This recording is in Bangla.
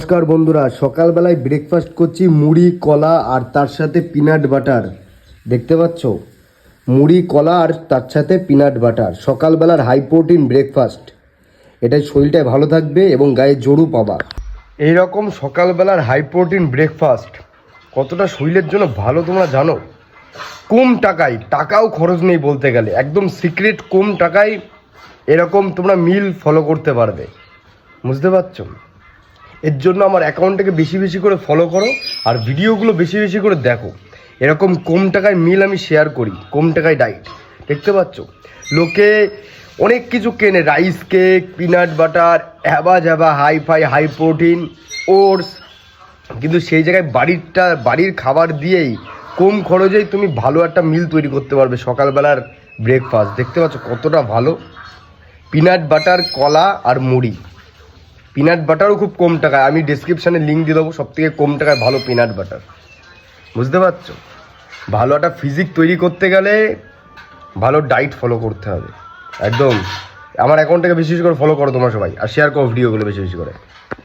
নমস্কার বন্ধুরা, সকালবেলায় ব্রেকফাস্ট করছি মুড়ি কলা আর তার সাথে পিনাট বাটার। দেখতে পাচ্ছ, মুড়ি কলা আর তার সাথে পিনাট বাটার, সকালবেলার হাই প্রোটিন ব্রেকফাস্ট। এটাই শরীরটাই ভালো থাকবে এবং গায়ে জোরও পাবা। এইরকম সকালবেলার হাই প্রোটিন ব্রেকফাস্ট কতটা শরীরের জন্য ভালো তোমরা জানো? কম টাকায়, টাকাও খরচ নেই বলতে গেলে, একদম সিক্রেট কম টাকায় এরকম তোমরা মিল ফলো করতে পারবে। বুঝতে পারছো? এর জন্য আমার অ্যাকাউন্টটাকে বেশি বেশি করে ফলো করো আর ভিডিওগুলো বেশি বেশি করে দেখো। এরকম কম টাকায় মিল আমি শেয়ার করি, কম টাকায় ডায়েট। দেখতে পাচ্ছ, লোকে অনেক কিছু কেনে, রাইস কেক, পিনাট বাটার, হ্যাবা হাই ফাই হাই প্রোটিন ওটস, কিন্তু সেই জায়গায় বাড়ির খাবার দিয়েই কম খরচেই তুমি ভালো একটা মিল তৈরি করতে পারবে। সকালবেলার ব্রেকফাস্ট দেখতে পাচ্ছ কতটা ভালো। পিনাট বাটার, কলা আর মুড়ি। পিনাট বাটারও খুব কম টাকায়, আমি ডেসক্রিপশানে লিঙ্ক দিয়ে দেবো, সবথেকে কম টাকায় ভালো পিনাট বাটার। বুঝতে পারছো? ভালো একটা ফিজিক তৈরি করতে গেলে ভালো ডায়েট ফলো করতে হবে একদম। আমার অ্যাকাউন্টটাকে বেশি বেশি করে ফলো করো তোমরা সবাই, আর শেয়ার করো ভিডিওগুলো বেশি বেশি করে।